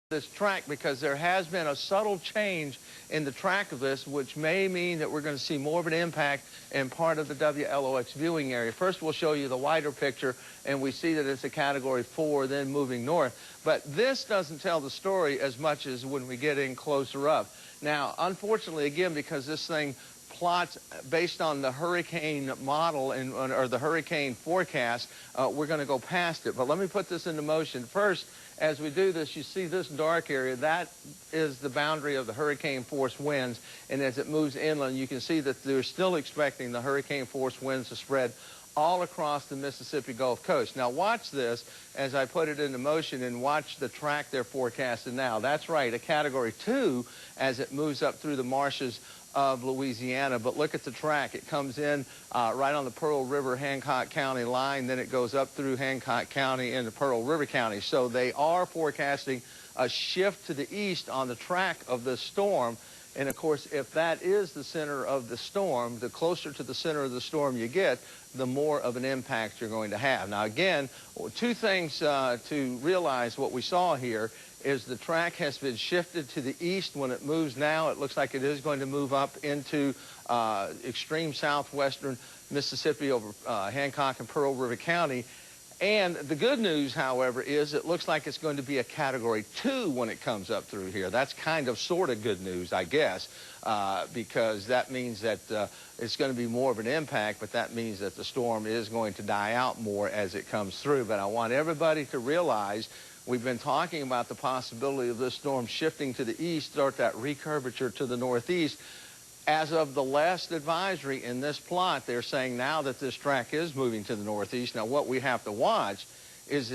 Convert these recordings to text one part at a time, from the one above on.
this track because there has been a subtle change in the track of this, which may mean that we're going to see more of an impact in part of the WLOX viewing area. First, we'll show you the wider picture, and we see that it's a Category 4, then moving north. But this doesn't tell the story as much as when we get in closer up. Now, unfortunately, again, because this thing plots based on the hurricane model or the hurricane forecast, we're going to go past it. But let me put this into motion. First, as we do this, you see this dark area. That is the boundary of the hurricane force winds. And as it moves inland, you can see that they're still expecting the hurricane force winds to spread all across the Mississippi Gulf Coast. Now watch this as I put it into motion and watch the track they're forecasting now. That's right, a Category 2 as it moves up through the marshes of Louisiana. But look at the track. It comes in right on the Pearl River, Hancock County line. Then it goes up through Hancock County into Pearl River County. So they are forecasting a shift to the east on the track of this storm. And of course, if that is the center of the storm, the closer to the center of the storm you get, the more of an impact you're going to have. Now again, two things to realize what we saw here is the track has been shifted to the east. When it moves now, it looks like it is going to move up into extreme southwestern Mississippi over Hancock and Pearl River County. And the good news, however, is it looks like it's going to be a Category 2 when it comes up through here. That's kind of sort of good news, I guess, because that means that it's going to be more of an impact, but that means that the storm is going to die out more as it comes through. But I want everybody to realize we've been talking about the possibility of this storm shifting to the east, start that recurvature to the northeast. As of the last advisory in this plot, they're saying now that this track is moving to the northeast. Now, what we have to watch is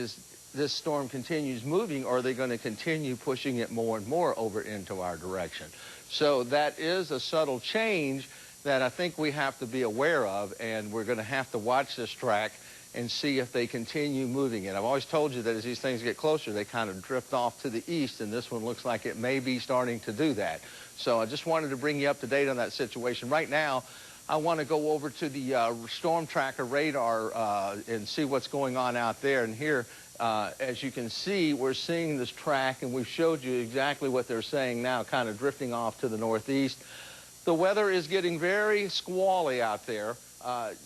this storm continues moving, or are they going to continue pushing it more and more over into our direction? So that is a subtle change that I think we have to be aware of, and we're going to have to watch this track and see if they continue moving it. I've always told you that as these things get closer, they kind of drift off to the east, and this one looks like it may be starting to do that. So I just wanted to bring you up to date on that situation. Right now, I want to go over to the storm tracker radar and see what's going on out there. And here, as you can see, we're seeing this track, and we've showed you exactly what they're saying now, kind of drifting off to the northeast. The weather is getting very squally out there.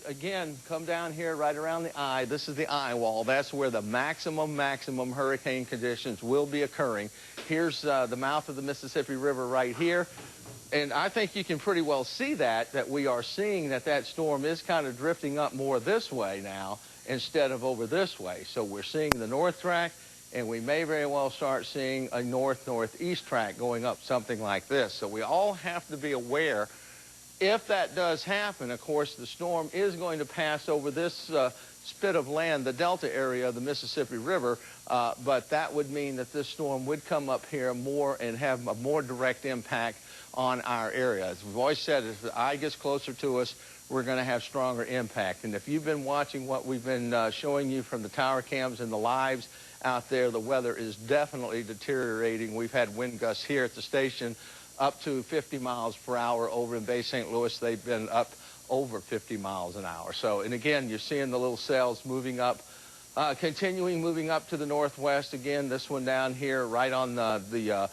Again, come down here right around the eye. This is the eye wall. That's where the maximum hurricane conditions will be occurring. Here's the mouth of the Mississippi River right here. And I think you can pretty well see that we are seeing that storm is kind of drifting up more this way now instead of over this way. So we're seeing the north track, and we may very well start seeing a north-northeast track going up, something like this. So we all have to be aware. If that does happen, of course, the storm is going to pass over this spit of land, the delta area of the Mississippi River, but that would mean that this storm would come up here more and have a more direct impact on our area. As we've always said, as the eye gets closer to us, we're going to have stronger impact. And if you've been watching what we've been showing you from the tower cams and the lives out there, the weather is definitely deteriorating. We've had wind gusts here at the station up to 50 miles per hour. Over in Bay St. Louis, they've been up over 50 miles an hour. So, and again, you're seeing the little cells moving up, moving up to the northwest. Again, this one down here right on the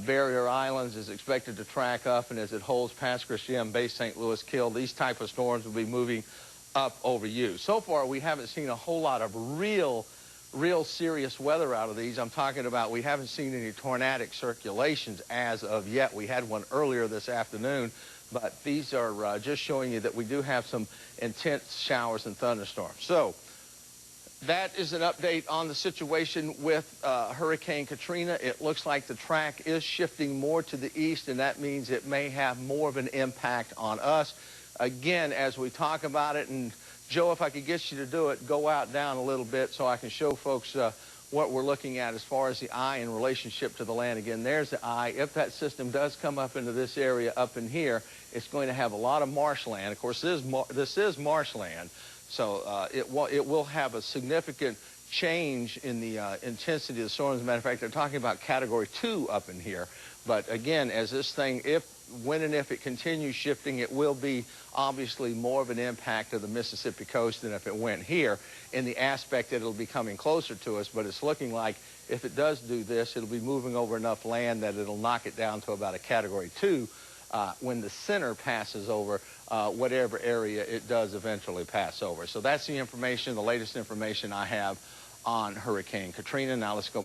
barrier islands is expected to track up, and as it holds past Christian, Bay St. Louis, Kill, these type of storms will be moving up over you. So far, we haven't seen a whole lot of real serious weather out of these. I'm talking about we haven't seen any tornadic circulations as of yet. We had one earlier this afternoon, but these are just showing you that we do have some intense showers and thunderstorms. So that is an update on the situation with Hurricane Katrina. It looks like the track is shifting more to the east, and that means it may have more of an impact on us. Again, as we talk about it, and Joe, if I could get you to do it, go out down a little bit so I can show folks what we're looking at as far as the eye in relationship to the land. Again, there's the eye. If that system does come up into this area up in here, it's going to have a lot of marshland. Of course, this is marshland, so it will have a significant change in the intensity of the storm. As a matter of fact, they're talking about Category 2 up in here. But again, as this thing, when and if it continues shifting, it will be obviously more of an impact of the Mississippi coast than if it went here, in the aspect that it'll be coming closer to us. But it's looking like if it does do this, it'll be moving over enough land that it'll knock it down to about a Category 2 when the center passes over whatever area it does eventually pass over. So that's the information, the latest information I have on Hurricane Katrina. Now let's go